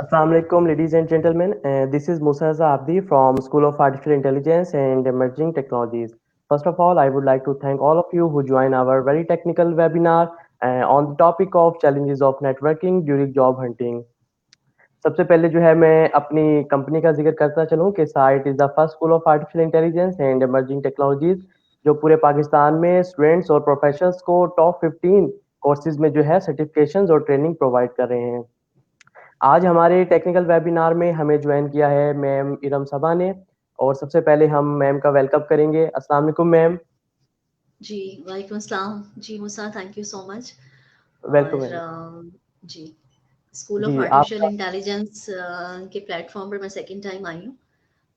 Assalamu alaikum, ladies and gentlemen. This is Musa Abdi from School of Artificial Intelligence and Emerging Technologies. First of all, I would like to thank all of you who join our very technical webinar on the topic of challenges of networking during job hunting. सबसे पहले जो है मैं अपनी company का जिक्र करता चलूँ कि site is the first school of artificial intelligence and emerging technologies जो पूरे पाकिस्तान में स्टूडेंट्स और प्रोफेशनल्स को टॉप 15 कोर्सेज में जो है सर्टिफिकेशंस और ट्रेनिंग प्रोवाइड कर रहे हैं। आज हमारे टेक्निकल वेबिनार में हमें ज्वाइन किया है मैम इरम सबा ने और सबसे पहले हम मैम का वेलकम करेंगे। अस्सलाम वालेकुम मैम। जी, वालेकुम अस्सलाम। जी, Musa thank you so much. Welcome और मैम। जी, स्कूल ऑफ जी आर्टिफिशियल आपका इंटेलिजेंस के प्लेटफॉर्म पर मैं सेकंड टाइम आई हूँ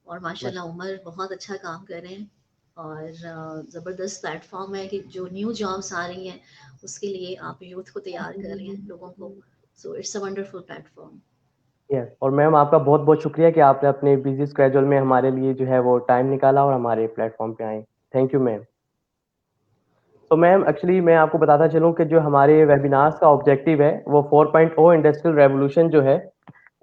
और माशा- माशाल्लाह उमर बहुत अच्छा काम कर रहे हैं और ज़बरदस्त प्लेटफॉर्म है कि जो न्यू जॉब्स आ रही हैं उसके लिए आप यूथ को तैयार कर रहे हैं लोगों को। So it's a wonderful platform. Yes और मैम आपका बहुत बहुत शुक्रिया कि आपने अपने बिजी स्केड्यूल में हमारे लिए जो है वो टाइम निकाला और हमारे प्लेटफॉर्म पे आए। Thank you ma'am. तो मैम एक्चुअली मैं आपको बताता चलूँ कि जो हमारे वेबिनार्स का ऑब्जेक्टिव है वो 4.0 इंडस्ट्रियल रेवोल्यूशन जो है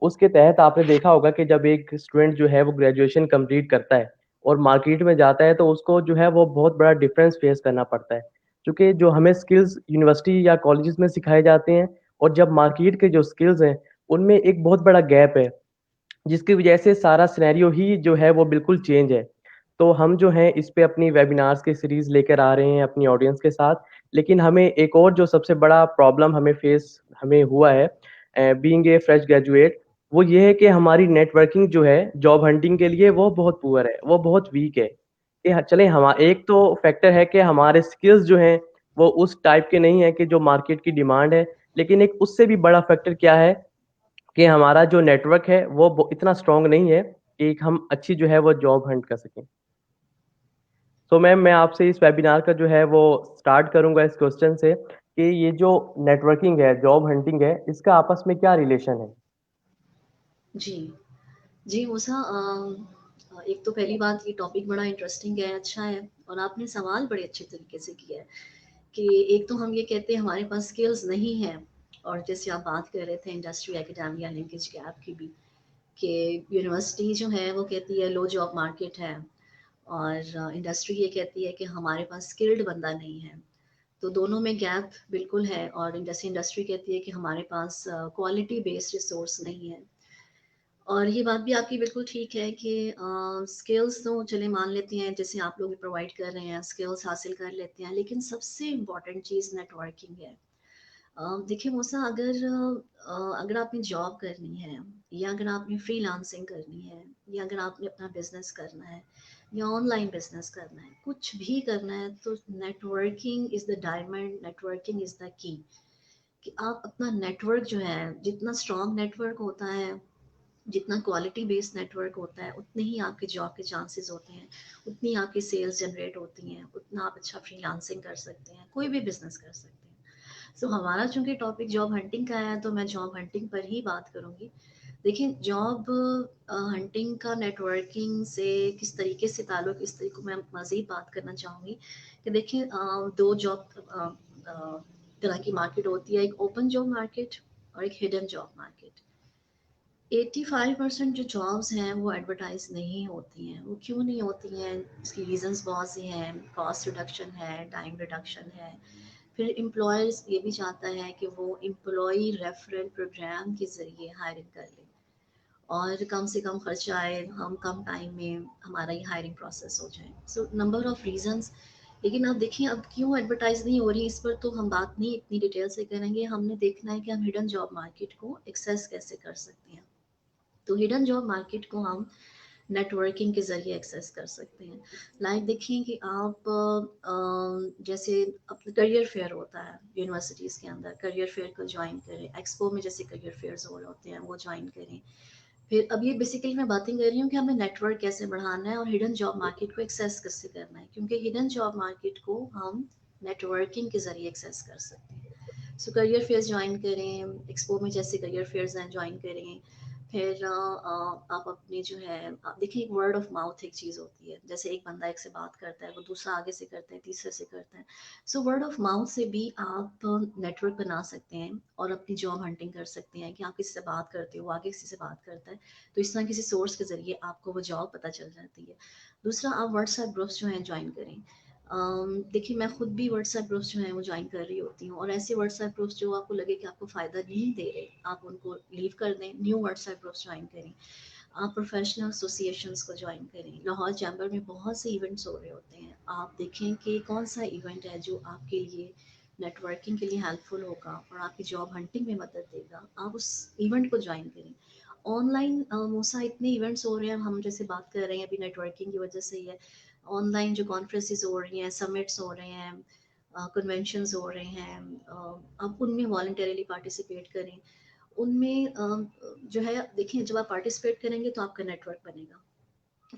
उसके तहत आपने देखा होगा कि जब एक स्टूडेंट जो है वो ग्रेजुएशन कंप्लीट करता है और मार्केट में जाता है तो उसको जो है वो बहुत बड़ा डिफरेंस फेस करना पड़ता है क्योंकि जो हमें स्किल्स यूनिवर्सिटी या कॉलेजेस में सिखाए जाते हैं और जब मार्केट के जो स्किल्स हैं उनमें एक बहुत बड़ा गैप है जिसकी वजह से सारा सिनेरियो ही जो है वो बिल्कुल चेंज है। तो हम जो हैं इस पे अपनी वेबिनार्स की सीरीज लेकर आ रहे हैं अपनी ऑडियंस के साथ। लेकिन हमें एक और जो सबसे बड़ा प्रॉब्लम हमें हुआ है बीइंग ए फ्रेश ग्रेजुएट वो ये है कि हमारी नेटवर्किंग जो है जॉब हंटिंग के लिए वो बहुत पुअर है, वो बहुत वीक है। कि चले हम एक तो फैक्टर है कि हमारे स्किल्स जो हैं वो उस टाइप के नहीं है कि जो मार्केट की डिमांड है। लेकिन एक उससे भी बड़ा फैक्टर क्या है कि हमारा जो नेटवर्क है वो इतना स्ट्रांग नहीं है कि हम अच्छी जो है वो जॉब हंट कर सकें। तो मैम मैं आपसे इस वेबिनार का जो है वो स्टार्ट करूंगा इस क्वेश्चन से कि ये जो नेटवर्किंग है जॉब हंटिंग है इसका आपस में क्या रिलेशन है। जी, जी मूसा एक तो पहली बात ये टॉपिक बड़ा इंटरेस्टिंग है, अच्छा है और आपने सवाल बड़े अच्छे तरीके से किया है कि एक तो हम ये कहते हैं हमारे पास स्किल्स नहीं है और जैसे आप बात कर रहे थे इंडस्ट्री एकेडमिया लिंकेज गैप की भी कि यूनिवर्सिटी जो है वो कहती है लो जॉब मार्केट है और इंडस्ट्री ये कहती है कि हमारे पास स्किल्ड बंदा नहीं है। तो दोनों में गैप बिल्कुल है और जैसे इंडस्ट्री कहती है कि हमारे पास क्वालिटी बेस्ड रिसोर्स नहीं है। और ये बात भी आपकी बिल्कुल ठीक है कि स्किल्स तो चले मान लेते हैं जैसे आप लोग भी प्रोवाइड कर रहे हैं स्किल्स हासिल कर लेते हैं लेकिन सबसे इम्पॉर्टेंट चीज़ नेटवर्किंग है। देखिए मूसा अगर आपने जॉब करनी है या अगर आपने फ्रीलांसिंग करनी है या अगर आपने अपना बिजनेस करना है या ऑनलाइन बिजनेस करना है कुछ भी करना है तो networking is the diamond, networking is the की। कि आप अपना नेटवर्क जो है जितना स्ट्रॉन्ग नेटवर्क होता है जितना क्वालिटी बेस्ड नेटवर्क होता है उतने ही आपके जॉब के चांसेस होते हैं, उतनी आपकी सेल्स जनरेट होती हैं, उतना आप अच्छा फ्रीलांसिंग कर सकते हैं, कोई भी बिजनेस कर सकते हैं। सो हमारा चूंकि टॉपिक जॉब हंटिंग का है तो मैं जॉब हंटिंग पर ही बात करूंगी। देखिए जॉब हंटिंग का नेटवर्किंग से किस तरीके से ताल्लुक, इस तरीके को मैं मज़ीद बात करना चाहूँगी कि देखिए दो जॉब तरह की मार्केट होती है, एक ओपन जॉब मार्केट और एक हिडन जॉब मार्केट। 85% जो जॉब्स हैं वो एडवर्टाइज नहीं होती हैं। वो क्यों नहीं होती हैं? इसकी रीजंस बहुत सी हैं। कॉस्ट रिडक्शन है, टाइम रिडक्शन है, फिर एम्प्लॉयर्स ये भी चाहता है कि वो एम्प्लॉय रेफरल प्रोग्राम के ज़रिए हायरिंग कर ले और कम से कम खर्चा आए, हम कम टाइम में हमारा ये हायरिंग प्रोसेस हो जाए। So number of reasons. लेकिन अब देखिए अब क्यों एडवर्टाइज नहीं हो रही, इस पर तो हम बात नहीं इतनी डिटेल से करेंगे। हमने देखना है कि हम हिडन जॉब मार्केट को एक्सेस कैसे कर सकते हैं। तो हिडन जॉब मार्केट को हम नेटवर्किंग के ज़रिए एक्सेस कर सकते हैं। लाइक देखिए कि आप जैसे अपना करियर फेयर होता है यूनिवर्सिटीज़ के अंदर, करियर फेयर को ज्वाइन करें, एक्सपो में जैसे करियर फेयर्स हो रहे होते हैं वो ज्वाइन करें। फिर अब ये बेसिकली मैं बातें कर रही हूँ कि हमें नेटवर्क कैसे बढ़ाना है और हिडन जॉब मार्केट को एक्सेस कैसे करना है, क्योंकि हिडन जॉब मार्केट को हम नेटवर्किंग के ज़रिए एक्सेस कर सकते हैं। सो करियर फेयर्स ज्वाइन करें, एक्सपो में जैसे करियर फेयर्स हैं ज्वाइन करें, फिर आप अपने जो है देखिए एक वर्ड ऑफ माउथ एक चीज़ होती है, जैसे एक बंदा एक से बात करता है, वो दूसरा आगे से करता है, तीसरे से करता है। सो वर्ड ऑफ माउथ से भी आप नेटवर्क बना सकते हैं और अपनी जॉब हंटिंग कर सकते हैं कि आप किसी से बात करते हो, वो आगे किसी से बात करता है, तो इस तरह किसी सोर्स के ज़रिए आपको वो जॉब पता चल जाती है। दूसरा, आप व्हाट्सएप ग्रुप्स जो हैं ज्वाइन करें। देखिए मैं खुद भी व्हाट्सएप ग्रुप्स जो हैं वो ज्वाइन कर रही होती हूँ, और ऐसे व्हाट्सएप ग्रुप्स जो आपको लगे कि आपको फ़ायदा नहीं दे रहे, आप उनको लीव कर दें, न्यू व्हाट्सएप ग्रुप्स ज्वाइन करें। आप प्रोफेशनल एसोसिएशंस को ज्वाइन करें। लाहौर चैम्बर में बहुत से इवेंट्स हो रहे होते हैं, आप देखें कि कौन सा इवेंट है जो आपके लिए नेटवर्किंग के लिए हेल्पफुल होगा और आपकी जॉब हंटिंग में मदद देगा, आप उस इवेंट को ज्वाइन करें। ऑनलाइन मोसा इतने इवेंट्स हो रहे हैं, हम जैसे बात कर रहे हैं अभी नेटवर्किंग की वजह से ही है। ऑनलाइन जो कॉन्फ्रेंसेस हो रही हैं, समिट्स हो रहे हैं, कन्वेंशंस हो रहे हैं, आप उनमें वॉलंटरीली पार्टिसिपेट करें। उनमें जो है देखिए जब आप पार्टिसिपेट करेंगे तो आपका नेटवर्क बनेगा,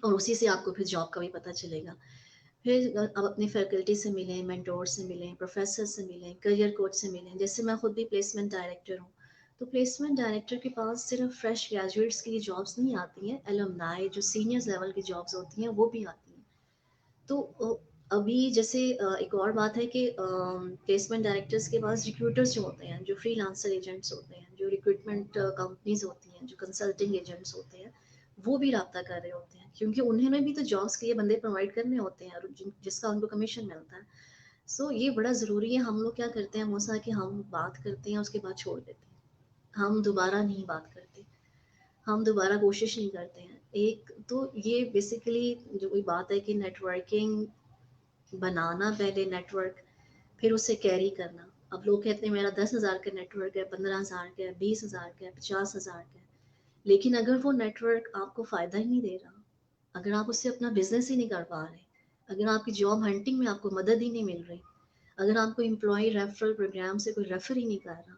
और उसी से आपको फिर जॉब का भी पता चलेगा। फिर आप अपने फैकल्टी से मिलें, मेंटोर से मिलें, प्रोफेसर से मिलें, करियर कोच से मिलें। जैसे मैं खुद भी प्लेसमेंट डायरेक्टर हूँ, तो प्लेसमेंट डायरेक्टर के पास सिर्फ फ्रेश ग्रेजुएट्स की जॉब्स नहीं आती हैं, एलुमनाई जो सीनियर्स लेवल की जॉब्स होती हैं वो भी आती हैं। तो अभी जैसे एक और बात है कि प्लेसमेंट डायरेक्टर्स के पास रिक्रूटर्स जो होते हैं, जो फ्रीलांसर एजेंट्स होते हैं, जो रिक्रूटमेंट कंपनीज होती हैं, जो कंसल्टिंग एजेंट्स होते हैं, वो भी राब्ता कर रहे होते हैं, क्योंकि उन्होंने भी तो जॉब्स के लिए बंदे प्रोवाइड करने होते हैं, और जिसका उनको कमीशन मिलता है। सो ये बड़ा ज़रूरी है। हम लोग क्या करते हैं मोसा, कि हम बात करते हैं उसके बाद छोड़ देते हैं, हम दोबारा नहीं बात करते, हम दोबारा कोशिश नहीं करते हैं। एक तो ये बेसिकली जो कोई बात है कि नेटवर्किंग बनाना पहले नेटवर्क, फिर उसे कैरी करना। अब लोग कहते हैं मेरा 10,000 का नेटवर्क है, 15,000 का है, 20,000 का है, 50,000 का है, लेकिन अगर वो नेटवर्क आपको फ़ायदा ही नहीं दे रहा, अगर आप उससे अपना बिजनेस ही नहीं कर पा रहे, अगर आपकी जॉब हंटिंग में आपको मदद ही नहीं मिल रही, अगर आपको एम्प्लॉय रेफरल प्रोग्राम से कोई रेफर ही नहीं कर रहा,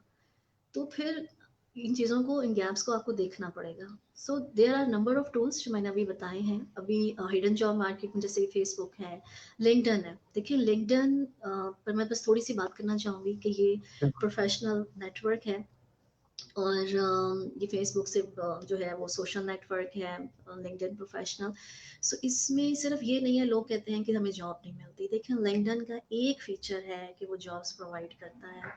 तो फिर इन चीज़ों को, इन गैप्स को आपको देखना पड़ेगा। So there are number of tools जो मैंने अभी बताए हैं। अभी हिडन जॉब मार्केट में जैसे फेसबुक है, लिंक्डइन है। देखिए लिंक्डइन पर मैं बस थोड़ी सी बात करना चाहूँगी कि ये बिल्कुल। प्रोफेशनल नेटवर्क है, और ये फेसबुक से जो है वो सोशल नेटवर्क है, लिंक्डइन प्रोफेशनल। सो इसमें सिर्फ ये नहीं है लोग कहते हैं कि हमें जॉब नहीं मिलती। देखिए लिंक्डइन का एक फीचर है कि वो जॉब्स प्रोवाइड करता है।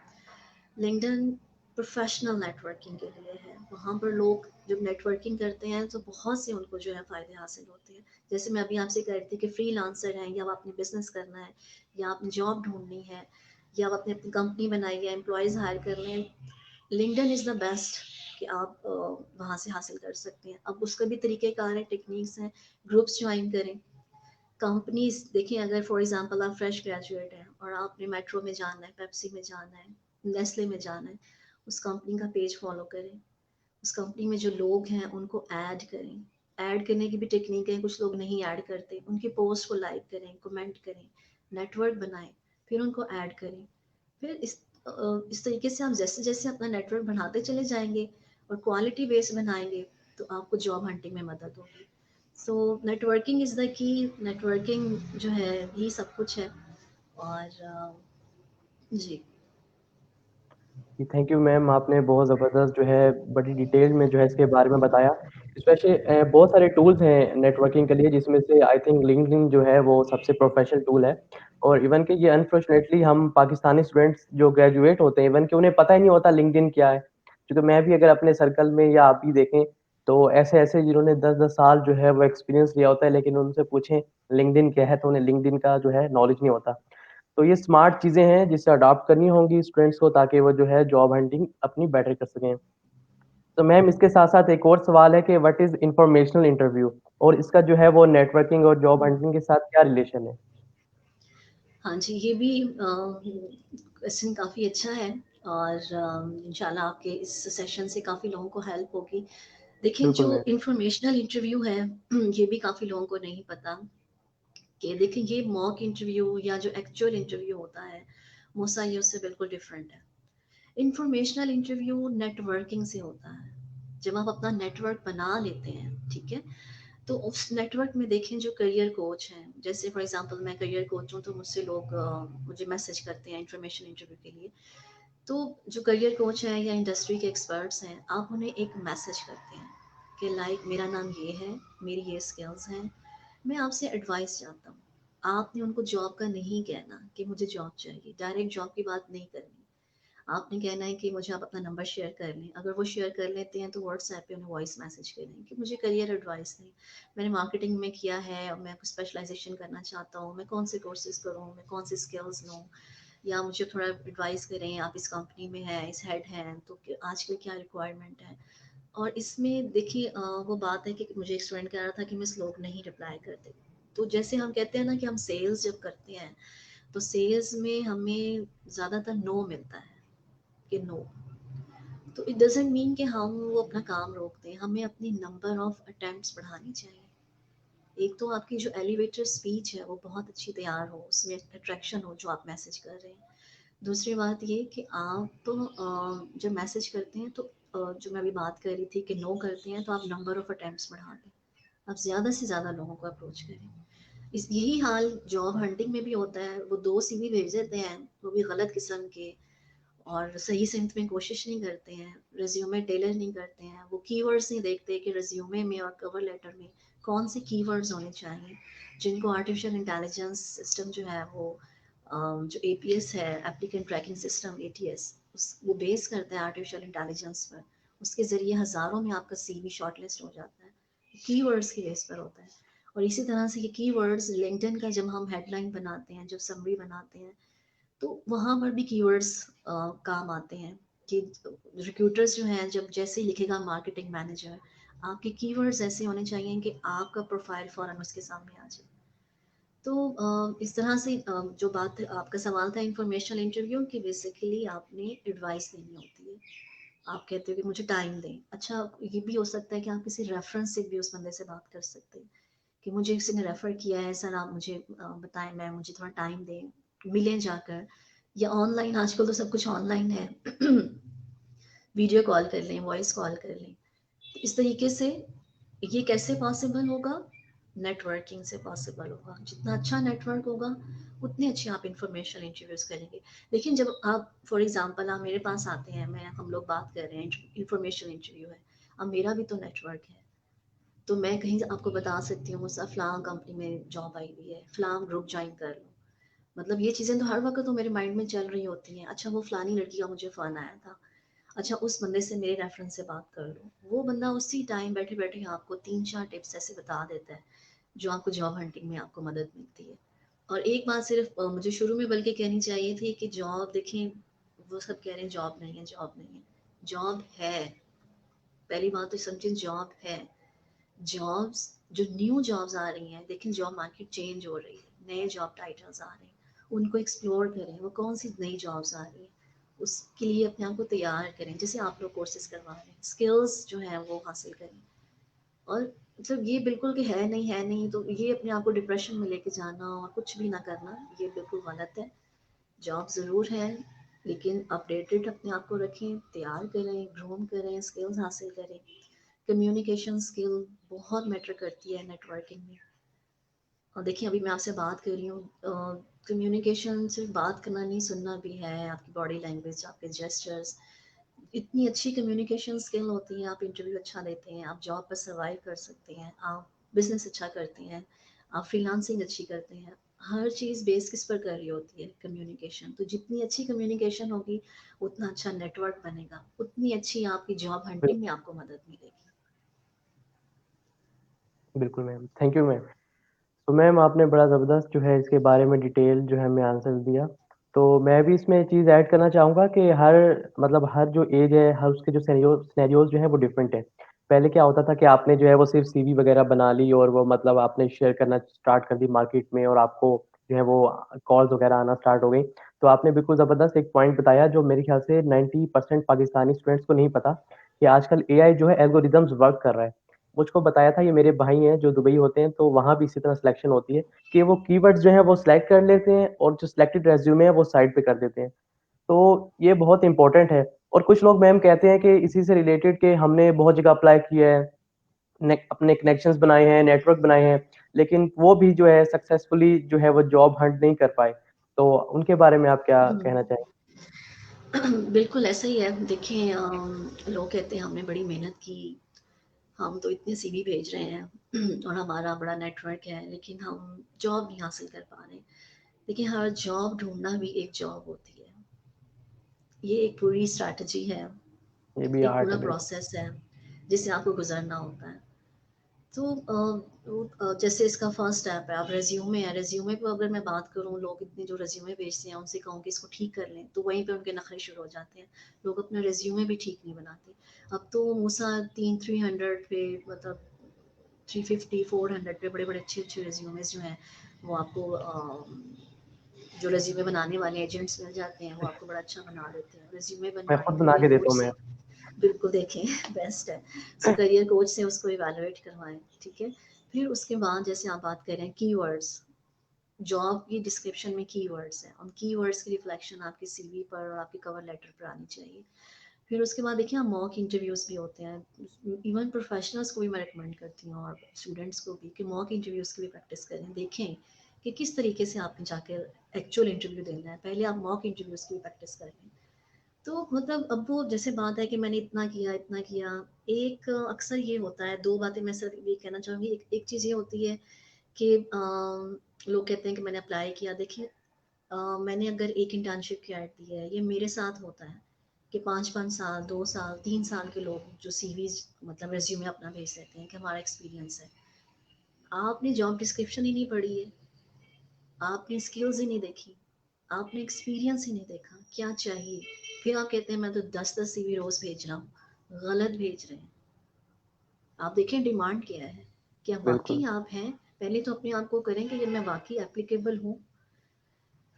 लिंक्डइन प्रोफेशनल नेटवर्किंग के लिए है, वहाँ पर लोग जब नेटवर्किंग करते हैं तो बहुत से उनको जो है फ़ायदे हासिल होते हैं। जैसे मैं अभी आपसे कह रही थी कि फ्रीलांसर हैं, या आपने बिजनेस करना है, या आपने जॉब ढूंढनी है, या आप अपनी अपनी कंपनी बनाई है, एम्प्लॉयज़ हायर कर रहे हैं, लिंक्डइन इज़ द बेस्ट कि आप वहाँ से हासिल कर सकते हैं। अब उसका भी तरीक़ेकार है, टेक्निक्स हैं, ग्रुप्स ज्वाइन करें। कंपनीज़ देखिए, अगर फॉर एग्ज़ाम्पल आप फ्रेश ग्रेजुएट हैं और आपने मेट्रो में जाना है, पेप्सी में जाना है, नेस्ले में जाना है, उस कंपनी का पेज फॉलो करें। उस कंपनी में जो लोग हैं उनको ऐड करें। ऐड करने की भी टेक्निक है, कुछ लोग नहीं ऐड करते। उनकी पोस्ट को लाइक करें, कमेंट करें, नेटवर्क बनाएं, फिर उनको ऐड करें। फिर इस तरीके से आप जैसे-जैसे अपना नेटवर्क बढ़ाते चले जाएँगे और क्वालिटी बेस बनाएँगे, तो आपको जॉब हंटिंग में मदद होगी। So networking is the key. Networking जो है यही सब कुछ है। और जी। जी, थैंक यू मैम, आपने बहुत ज़बरदस्त जो है बड़ी डिटेल में जो है इसके बारे में बताया। स्पेशली बहुत सारे टूल्स हैं नेटवर्किंग के लिए, जिसमें से आई थिंक लिंक्डइन जो है वो सबसे प्रोफेशनल टूल है। और इवन कि ये अनफॉर्चुनेटली हम पाकिस्तानी स्टूडेंट्स जो ग्रेजुएट होते हैं, इवन कि उन्हें पता ही नहीं होता लिंक्डइन क्या है। क्योंकि मैं भी अगर अपने सर्कल में या आप भी देखें, तो ऐसे-ऐसे जिन्होंने 10-10 साल जो है वो एक्सपीरियंस लिया होता है, लेकिन उनसे पूछें लिंक्डइन क्या है, तो उन्हें लिंक्डइन का जो है नॉलेज नहीं होता। तो ये स्मार्ट चीज़ें हैं जिसे अडॉप्ट करनी होंगी स्टूडेंट्स को, ताकि वो जो है जॉब हंटिंग अपनी बेटर कर सकें। तो मैम इसके साथ-साथ एक और सवाल है कि व्हाट इज़ इन्फॉर्मेशनल इंटरव्यू, और इसका जो है वो नेटवर्किंग और जॉब हंटिंग के साथ क्या रिलेशन है? हाँ जी, ये भी क्वेश्चन काफ़ी अच्छा है, और इंशाल्लाह आपके इस सेशन से काफ़ी लोगों को हेल्प होगी। देखिए बिल्कुल जो मैम। इन्फॉर्मेशनल इंटरव्यू है, ये भी काफ़ी लोगों को नहीं पता कि देखिए ये मॉक इंटरव्यू या जो एक्चुअल इंटरव्यू होता है, मूसा ये उससे बिल्कुल डिफरेंट है। इन्फॉर्मेशनल इंटरव्यू नेटवर्किंग से होता है। जब आप अपना नेटवर्क बना लेते हैं, ठीक है, तो उस नेटवर्क में देखें जो करियर कोच हैं, जैसे फॉर एग्जांपल मैं करियर कोच हूँ, तो मुझसे लोग मुझे मैसेज करते हैं इन्फॉर्मेशन इंटरव्यू के लिए। तो जो करियर कोच हैं या इंडस्ट्री के एक्सपर्ट्स हैं, आप उन्हें एक मैसेज करते हैं, कि लाइक मेरा नाम ये है, मेरी ये स्किल्स हैं, मैं आपसे एडवाइस चाहता हूँ। आपने उनको जॉब का नहीं कहना कि मुझे जॉब चाहिए, डायरेक्ट जॉब की बात नहीं करनी। आपने कहना है कि मुझे आप अपना नंबर शेयर कर लें। अगर वो शेयर कर लेते हैं तो व्हाट्सएप पे उन्हें वॉइस मैसेज करें कि मुझे करियर एडवाइस दें। मैंने मार्केटिंग में किया है और मैं कुछ स्पेशलाइजेशन करना चाहता हूँ, मैं कौन से कोर्सेज करूँ, मैं कौन से स्किल्स लूँ, या मुझे थोड़ा एडवाइस करें, आप इस कंपनी में हैं, इस हेड हैं, तो आजकल क्या रिक्वायरमेंट है। और इसमें देखिए वो बात है कि मुझे एक स्टूडेंट कह रहा था कि मिस लोग नहीं रिप्लाई करते। तो जैसे हम कहते हैं ना कि हम सेल्स जब करते हैं, तो सेल्स में हमें ज़्यादातर नो मिलता है कि नो। तो इट डज़न्ट मीन कि हम वो अपना काम रोक दें, हमें अपनी नंबर ऑफ अटेम्प्ट्स बढ़ानी चाहिए। एक तो आपकी जो एलिवेटर स्पीच है वो बहुत अच्छी तैयार हो, उसमें अट्रैक्शन हो जो आप मैसेज कर रहे हैं। दूसरी बात ये कि आप तो जब मैसेज करते हैं तो जो मैं अभी बात कर रही थी कि नो करते हैं, तो आप नंबर ऑफ अटेम्प्ट्स बढ़ा दें। आप ज़्यादा से ज़्यादा लोगों को अप्रोच करें। इस यही हाल जॉब हंटिंग में भी होता है। वो 2 सीवी भेज देते हैं, वो भी गलत किस्म के, और सही सिंथ में कोशिश नहीं करते हैं, रिज्यूमे टेलर नहीं करते हैं, वो कीवर्ड्स नहीं देखते कि रिज्यूमे में और कवर लेटर में कौन से कीवर्ड्स होने चाहिए, जिनको आर्टिफिशियल इंटेलिजेंस सिस्टम जो है वो जो एपीएस है, एप्लीकेंट ट्रैकिंग सिस्टम, एटीएस, वो बेस करता है आर्टिफिशियल इंटेलिजेंस पर। उसके ज़रिए हज़ारों में आपका सीवी शॉर्टलिस्ट हो जाता है, कीवर्ड्स के बेस पर होता है। और इसी तरह से ये कीवर्ड्स लिंक्डइन का जब हम हेडलाइन बनाते हैं, जब समरी बनाते हैं, तो वहाँ पर भी कीवर्ड्स काम आते हैं कि रिक्रूटर्स जो हैं जब जैसे ही लिखेगा मार्केटिंग मैनेजर, आपके कीवर्ड्स ऐसे होने चाहिए कि आपका प्रोफाइल फ़ौरन उसके सामने आ जाए। तो इस तरह से जो बात आपका सवाल था इंफॉर्मेशनल इंटरव्यू की, बेसिकली आपने एडवाइस देनी होती है। आप कहते हो कि मुझे टाइम दें। अच्छा, ये भी हो सकता है कि आप किसी रेफरेंस से भी उस बंदे से बात कर सकते हैं कि मुझे किसी ने रेफ़र किया है सर, आप मुझे बताएँ, मैं मुझे थोड़ा टाइम दें, मिलें जाकर, या ऑनलाइन आजकल तो सब कुछ ऑनलाइन है। वीडियो कॉल कर लें, वॉइस कॉल कर लें। तो इस तरीके से ये कैसे पॉसिबल होगा? नेटवर्किंग से पॉसिबल होगा। जितना अच्छा नेटवर्क होगा, उतनी अच्छी आप इन्फॉर्मेशन इंटरव्यूज़ करेंगे। लेकिन जब आप फॉर एग्ज़ाम्पल आप मेरे पास आते हैं, हम लोग बात कर रहे हैं, इन्फॉर्मेशन इंटरव्यू है। अब मेरा भी तो नेटवर्क है। तो मैं कहीं आपको बता सकती हूँ सर फ़लाँ कंपनी में जॉब आई हुई है, फ़लाँ ग्रुप जॉइन कर लो। मतलब ये चीज़ें तो हर वक़्त तो मेरे माइंड में चल रही होती हैं। अच्छा, वो फ़लानी लड़की का मुझे फ़ोन आया था। अच्छा, उस बंदे से मेरे रेफ़रेंस से बात कर लो। वो बंदा उसी टाइम बैठे-बैठे आपको 3-4 टिप्स ऐसे बता देता है, जो आपको जॉब हंटिंग में आपको मदद मिलती है। और एक बात सिर्फ़ मुझे शुरू में बल्कि कहनी चाहिए थी कि जॉब देखें, वो सब कह रहे हैं जॉब नहीं है, जॉब नहीं है। जॉब है। पहली बात तो समझिए, जॉब है। जॉब्स, जो न्यू जॉब्स आ रही हैं, लेकिन जॉब मार्केट चेंज हो रही है, नए जॉब टाइटल्स आ रहे हैं, उनको एक्सप्लोर करें। वो कौन सी नई जॉब्स आ रही हैं, उसके लिए अपने आप को तैयार करें। जैसे आप लोग कोर्सेज करवा रहे हैं, स्किल्स जो हैं वो हासिल करें। और मतलब ये बिल्कुल कि है नहीं, तो ये अपने आप को डिप्रेशन में लेके जाना और कुछ भी ना करना, ये बिल्कुल गलत है। जॉब ज़रूर है, लेकिन अपडेटेड अपने आप को रखें, तैयार करें, ग्रूम करें, स्किल्स हासिल करें। कम्युनिकेशन स्किल बहुत मैटर करती है नेटवर्किंग में। और देखिए, अभी मैं आपसे बात कर रही हूँ, कम्युनिकेशन सिर्फ बात करना नहीं, सुनना भी है, आपकी बॉडी लैंग्वेज, आपके जेस्चर्स। इतनी अच्छी कम्युनिकेशन स्किल होती है, आप इंटरव्यू अच्छा देते हैं, आप जॉब पर सर्वाइव कर सकते हैं, आप बिजनेस अच्छा करते हैं, आप फ्रीलांसिंग अच्छी करते हैं। हर चीज़ बेस किस पर कर रही होती है? कम्युनिकेशन। तो जितनी अच्छी कम्युनिकेशन होगी, उतना अच्छा नेटवर्क बनेगा, उतनी अच्छी आपकी जॉब बिल हंटिंग में आपको मदद मिलेगी। बिल्कुल मैम, थैंक यू मैम। तो मैम आपने बड़ा ज़बरदस्त जो है इसके बारे में डिटेल जो है हमें आंसर दिया। तो मैं भी इसमें एक चीज़ ऐड करना चाहूँगा कि हर मतलब हर जो एज है, हर उसके जो सिनेरियोज़ जो हैं वो डिफरेंट है। पहले क्या होता था कि आपने जो है वो सिर्फ़ सीवी वगैरह बना ली और वो मतलब आपने शेयर करना स्टार्ट कर दी मार्केट में और आपको जो है वो कॉल्स वगैरह आना स्टार्ट हो गई। तो आपने बिल्कुल ज़बरदस्त एक पॉइंट बताया जो मेरे ख़्याल से 90% पाकिस्तानी स्टूडेंट्स को नहीं पता कि आजकल एआई जो है एल्गोरिदम्स वर्क कर रहा है। मुझको बताया था ये मेरे भाई हैं जो दुबई होते हैं, तो वहाँ भी इसी तरह सिलेक्शन होती है कि वो कीवर्ड्स जो हैं वो सिलेक्ट कर लेते हैं और जो सिलेक्टेड रेज़्यूमे है वो साइड पे कर देते हैं। तो ये बहुत इम्पोर्टेंट है और कुछ लोग मैम कहते हैं कि इसी से रिलेटेड कि हमने बहुत जगह अप्लाई किया है, अपने कनेक्शंस बनाए हैं, नेटवर्क बनाए हैं, लेकिन वो भी जो है सक्सेसफुली जो है वो जॉब हंट नहीं कर पाए। तो उनके बारे में आप क्या कहना चाहेंगे? बिल्कुल ऐसा ही है। देखिए लोग कहते हैं हमने बड़ी मेहनत की, हम तो इतने सीवी भेज रहे हैं और हमारा बड़ा नेटवर्क है, लेकिन हम जॉब नहीं हासिल कर पा रहे। देखिए, हर जॉब ढूँढना भी एक जॉब होती है। ये एक पूरी स्ट्रैटेजी है, ये भी एक आर्ट पूरा है बिल्कुल। प्रोसेस है, जिससे आपको गुज़रना होता है। तो जैसे इसका फर्स्ट स्टेप है, आप रिज्यूमे है, रिज्यूमे पे अगर मैं बात करूँ, लोग इतने जो रिज्यूमे भेजते हैं उनसे कहूँ कि इसको ठीक कर लें, तो वहीं पे उनके नखरे शुरू हो जाते हैं। लोग अपना रिज्यूमे भी ठीक नहीं बनाते। अब तो मूसा 300 पे, मतलब 350 400 पे बड़े बड़े अच्छे अच्छे रिज्यूमेज जो हैं वो आपको जो रिज्यूमे बनाने वाले एजेंट्स मिल जाते हैं, वो आपको बड़ा अच्छा बना देते हैं। रिज्यूमे मैं बनवाएं खुद बना करियर के देता कोच हूँ से, मैम। बिल्कुल देखें बेस्ट है। सो करियर कोच से उसको इवैल्यूएट करवाएं, ठीक है। फिर उसके बाद जैसे आप बात करें कीवर्ड्स, जॉब की डिस्क्रिप्शन में कीवर्ड्स हैं, उन कीवर्ड्स की रिफ्लेक्शन आपकी सीवी पर और आपके कवर लेटर पर आनी चाहिए। फिर उसके बाद देखिए, मॉक इंटरव्यूज़ भी होते हैं। इवन प्रोफेशनल्स को भी मैं रिकमेंड करती हूँ और स्टूडेंट्स को भी, कि मॉक इंटरव्यूज़ की भी प्रैक्टिस करें, देखें कि किस तरीके से आपने जाकर एक्चुअल इंटरव्यू देना है। पहले आप मॉक इंटरव्यूज़ की भी प्रैक्टिस कर लें। तो मतलब अब वो जैसे बात है कि मैंने इतना किया, एक अक्सर ये होता है, 2 बातें मैं सिर्फ ये कहना चाहूँगी। एक एक चीज़ ये होती है कि लोग कहते हैं कि मैंने अप्लाई किया। देखिए, मैंने अगर एक इंटर्नशिप की ऐड दी है, ये मेरे साथ होता है कि 5-5 साल, 2 साल, 3 साल के लोग जो सीवीज़, मतलब रिज़्यूमे अपना भेज देते हैं कि हमारा एक्सपीरियंस है। आपने जॉब डिस्क्रिप्शन ही नहीं पढ़ी है, आपने स्किल्स ही नहीं देखी, आपने एक्सपीरियंस ही नहीं देखा, क्या चाहिए? फिर आप कहते हैं मैं तो 10-10 सीवी रोज़ भेज रहा हूँ, गलत भेज रहे हैं। आप देखें डिमांड क्या है, क्या वाक़ई बिल्कुल, आप हैं? पहले तो अपने आप को करें कि मैं वाक़ई एप्लीकेबल हूँ।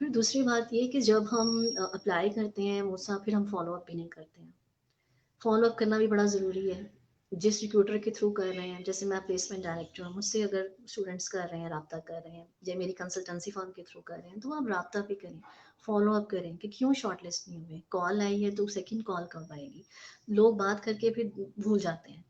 फिर दूसरी बात ये कि जब हम अप्लाई करते हैं मूसा, फिर हम फ़ॉलो अप भी नहीं करते हैं। फ़ॉलो अप करना भी बड़ा ज़रूरी है। जिस रिक्रूटर के थ्रू कर रहे हैं, जैसे मैं प्लेसमेंट डायरेक्टर हूँ, मुझसे अगर स्टूडेंट्स कर रहे हैं, राब्ता कर रहे हैं, या मेरी कंसल्टेंसी फर्म के थ्रू कर रहे हैं, तो आप राब्ता भी करें, फ़ॉलो अप करें कि क्यों शॉर्टलिस्ट नहीं हुए। कॉल आई है तो सेकंड कॉल कब आएगी? लोग बात करके फिर भूल जाते हैं।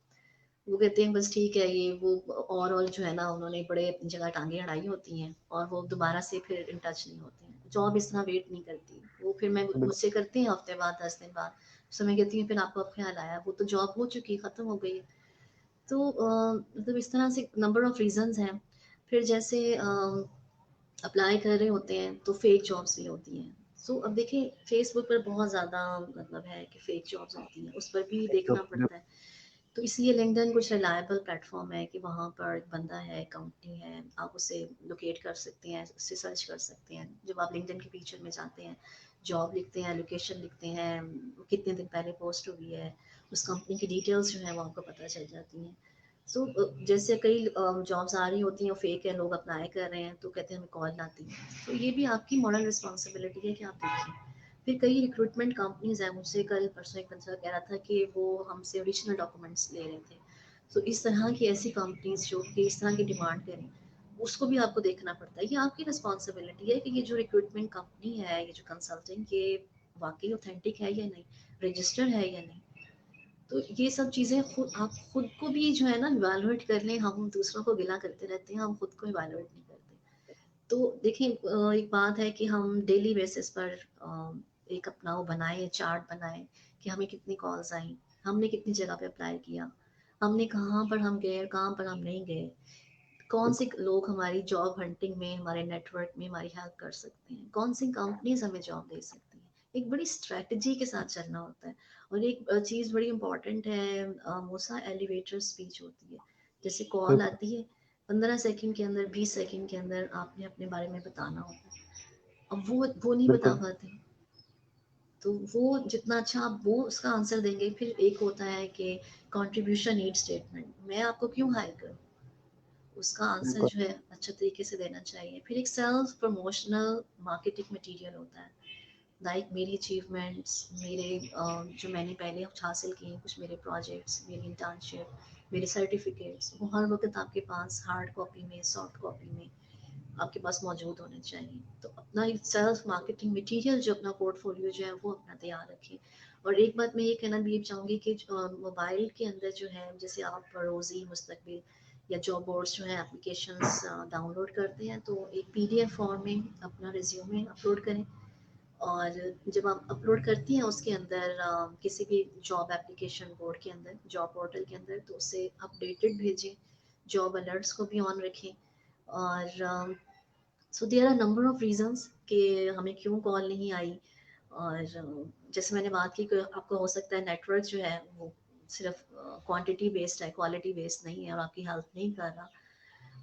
वो कहते हैं बस ठीक है, ये वो, और जो है ना, उन्होंने बड़े अपनी जगह टांगे अड़ाई होती हैं और वो दोबारा से फिर इन टच नहीं होते हैं। जॉब इस तरह वेट नहीं करती। वो फिर मैं बिल्कुल, मुझसे करती हैं हफ्ते बाद, 10 दिन बाद। तो मैं कहती हूँ फिर आपको अब ख्याल आया, वो तो जॉब हो चुकी, खत्म हो गई है। तो मतलब इस तरह से नंबर ऑफ रीजंस हैं। फिर जैसे अप्लाई कर रहे होते हैं तो फेक जॉब्स भी होती हैं। सो अब देखिए, फेसबुक पर बहुत ज़्यादा मतलब है कि फेक जॉब्स होती हैं, उस पर भी देखना बिल्कुल, पड़ता है। तो इसलिए लिंक्डइन कुछ रिलायबल प्लेटफॉर्म है कि वहाँ पर एक बंदा है, कंपनी है, आप उसे लोकेट कर सकते हैं, उससे सर्च कर सकते हैं। जब आप लिंक्डइन के फीचर में जाते हैं, जॉब लिखते हैं, लोकेशन लिखते हैं, कितने दिन पहले पोस्ट हुई है, उस कंपनी की डिटेल्स जो है वो आपको पता चल जाती हैं। सो जैसे कई जॉब्स आ रही होती हैं, फेक है, लोग अप्लाई कर रहे हैं तो कहते हैं हमें कॉल आती है। तो ये भी आपकी मॉरल रिस्पॉन्सिबिलिटी है कि आप देखें। फिर कई रिक्रूटमेंट कंपनीज हैं, मुझसे कल परसों एक बंदा कह रहा था कि वो हमसे ओरिजिनल डॉक्यूमेंट्स ले रहे थे। तो इस तरह की ऐसी कंपनीज जो कि इस तरह की डिमांड करें, उसको भी आपको देखना पड़ता है। ये आपकी रिस्पॉन्सिबिलिटी है कि ये जो रिक्रूटमेंट कंपनी है, ये जो कंसल्टिंग, ये वाकई ऑथेंटिक है या नहीं, रजिस्टर्ड है या नहीं। तो ये सब चीज़ें खुद आप खुद को भी जो है ना इवैल्यूएट कर लें। हम दूसरों को गिला करते रहते हैं, हम खुद को इवैल्यूएट नहीं करते। तो देखिए, एक बात है कि हम डेली बेसिस पर एक अपना वो बनाए, चार्ट बनाए कि हमें कितनी कॉल्स आई, हमने कितनी जगह पे अप्लाई किया, हमने कहाँ पर हम गए और कहाँ पर हम नहीं गए, कौन से बिल्कुल, लोग हमारी जॉब हंटिंग में, हमारे नेटवर्क में हमारी हेल्प कर सकते हैं, कौन सी कंपनीज हमें जॉब दे सकती हैं। एक बड़ी स्ट्रेटजी के साथ चलना होता है। और एक चीज़ बड़ी इंपॉर्टेंट है, मूसा, एलिवेटर स्पीच होती है। जैसे कॉल बिल्कुल, आती है, 15 सेकंड के अंदर, 20 सेकंड के अंदर आपने अपने बारे में बताना होता है। अब वो नहीं बता बिल्कुल, पाते। तो वो जितना अच्छा आप वो उसका आंसर देंगे। फिर एक होता है कि कंट्रीब्यूशन नीड स्टेटमेंट, मैं आपको क्यों हायर करूँ, उसका आंसर बिल्कुल, जो है अच्छे तरीके से देना चाहिए। फिर एक सेल्फ प्रमोशनल मार्केटिंग मटेरियल होता है, लाइक मेरी अचीवमेंट्स, मेरे जो मैंने पहले कुछ हासिल किए, कुछ मेरे प्रोजेक्ट्स, मेरी इंटर्नशिप, मेरे सर्टिफिकेट्स, वो हर वक्त आपके पास हार्ड कॉपी में, सॉफ्ट कॉपी में आपके पास मौजूद होने चाहिए। तो अपना सेल्फ मार्केटिंग मटेरियल, जो अपना पोर्टफोलियो जो है वो अपना तैयार रखें। और एक बात मैं ये कहना भी चाहूँगी कि मोबाइल के अंदर जो है, जैसे आप रोज़ी, मुस्तकबिल या जॉब बोर्ड्स जो है एप्लीकेशंस डाउनलोड करते हैं, तो एक पीडीएफ फॉर्म में अपना रिज्यूमे अपलोड करें। और जब आप अपलोड करती हैं उसके अंदर किसी भी जॉब एप्लीकेशन बोर्ड के अंदर, जॉब पोर्टल के अंदर, तो उसे अपडेटेड भेजें, जॉब अलर्ट्स को भी ऑन रखें। और so there are number of reasons कि हमें क्यों कॉल नहीं आई। और जैसे मैंने बात की कि आपका हो सकता है नेटवर्क जो है वो सिर्फ क्वांटिटी बेस्ड है, क्वालिटी बेस्ड नहीं है और आपकी हेल्प नहीं कर रहा,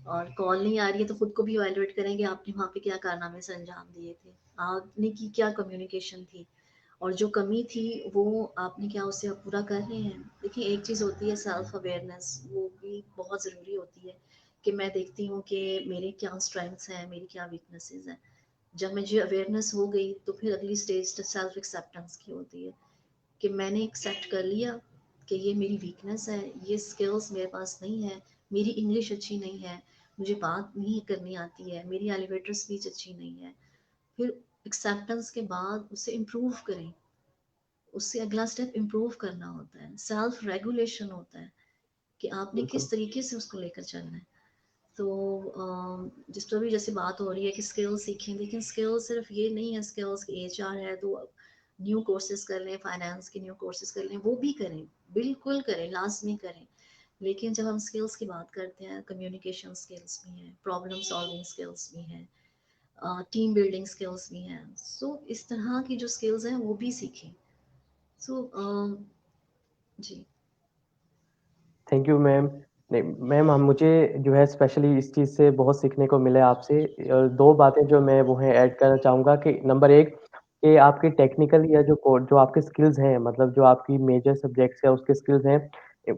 और कॉल नहीं आ रही है, तो खुद को भी इवैल्यूएट करें कि आपने वहाँ पे क्या कारनामे से अंजाम दिए थे, आपने की क्या कम्युनिकेशन थी, और जो कमी थी वो आपने क्या उससे आप पूरा कर रहे हैं। देखिए एक चीज़ होती है सेल्फ अवेयरनेस, वो भी बहुत ज़रूरी होती है कि मैं देखती हूँ कि मेरे क्या स्ट्रेंथ्स हैं, मेरी क्या वीकनेसेस हैं। जब मुझे अवेयरनेस हो गई तो फिर अगली स्टेज सेल्फ एक्सेप्टेंस की होती है कि मैंने एक्सेप्ट कर लिया कि ये मेरी वीकनेस है, ये स्किल्स मेरे पास नहीं है, मेरी इंग्लिश अच्छी नहीं है, मुझे बात नहीं करनी आती है, मेरी एलिवेटर स्पीच अच्छी नहीं है। फिर एक्सेप्टेंस के बाद उसे इम्प्रूव करें, उससे अगला स्टेप इम्प्रूव करना होता है, सेल्फ रेगुलेशन होता है कि आपने बिल्कुल। किस तरीके से उसको लेकर चलना है। तो जिस पर भी जैसे बात हो रही है कि स्किल्स सीखें, लेकिन स्किल्स सिर्फ ये नहीं है स्किल्स कि एचआर है तो न्यू कोर्सेज कर लें, फाइनेंस के न्यू कोर्सेज कर लें, वो भी करें, बिल्कुल करें, लाजमी करें। लेकिन जब हम स्किल्स की बात करते हैं, कम्युनिकेशन स्किल्स भी हैं, प्रॉब्लम सॉल्विंग स्किल्स भी हैं, टीम बिल्डिंग स्किल्स भी हैं, सो इस तरह की जो स्किल्स हैं वो भी सीखें। सो जी। Thank you ma'am. नहीं मैम, हम मुझे जो है स्पेशली इस चीज़ से बहुत सीखने को मिला आपसे। 2 बातें जो मैं वो है ऐड करना चाहूँगा कि नंबर 1 कि आपके टेक्निकल या जो आपके स्किल्स हैं, मतलब जो आपकी मेजर सब्जेक्ट्स है उसके स्किल्स हैं,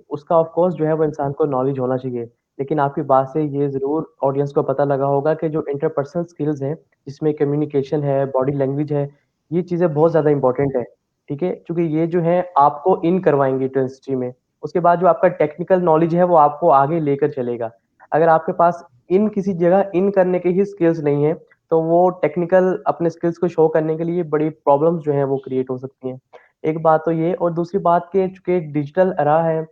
उसका ऑफ कोर्स जो है वो इंसान को नॉलेज होना चाहिए। लेकिन आपकी बात से ये ज़रूर ऑडियंस को पता लगा होगा कि जो इंटरपर्सनल स्किल्स हैं, जिसमें कम्युनिकेशन है, बॉडी लैंग्वेज है, ये चीज़ें बहुत ज़्यादा इम्पोर्टेंट है, ठीक है? क्योंकि ये जो है आपको इन करवाएँगी तो इंडस्ट्री में। उसके बाद जो आपका टेक्निकल नॉलेज है वो आपको आगे लेकर चलेगा। अगर आपके पास इन किसी जगह इन करने के ही स्किल्स नहीं है, तो वो टेक्निकल अपने स्किल्स को शो करने के लिए बड़ी प्रॉब्लम्स जो हैं वो क्रिएट हो सकती हैं। एक बात तो ये, और दूसरी बात कि चूँकि डिजिटल एरा है,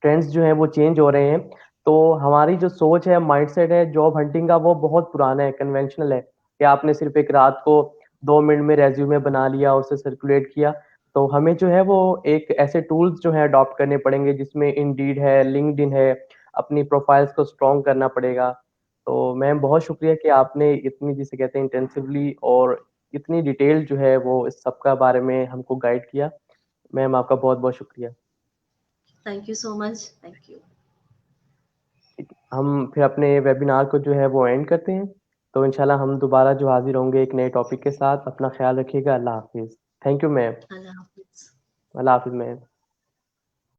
ट्रेंड्स जो हैं वो चेंज हो रहे हैं, तो हमारी जो सोच है, माइंडसेट है जॉब हंटिंग का, वो बहुत पुराना है, कन्वेंशनल है कि आपने सिर्फ़ एक रात को 2 मिनट में रिज़्यूमे बना लिया, उसे सर्कुलेट किया। तो हमें जो है वो एक ऐसे टूल्स जो हैं अडॉप्ट करने पड़ेंगे जिसमें इंडीड है, लिंक्डइन है, अपनी प्रोफाइल्स को स्ट्रॉन्ग करना पड़ेगा। तो मैम बहुत शुक्रिया कि आपने इतनी, जिसे कहते हैं, इंटेंसिवली और इतनी डिटेल्ड जो है वो इस सब का बारे में हमको गाइड किया। मैम आपका बहुत-बहुत शुक्रिया। Thank you so much, thank you. हम फिर अपने वेबिनार को जो है वो एंड करते हैं। तो इंशाल्लाह हम दोबारा जो हाज़िर होंगे एक नए टॉपिक के साथ। अपना ख़्याल रखिएगा। अल्लाह हाफ़िज़। Thank you ma'am. अल्लाह हाफिज। अल्लाह हाफ़िज़ मैम।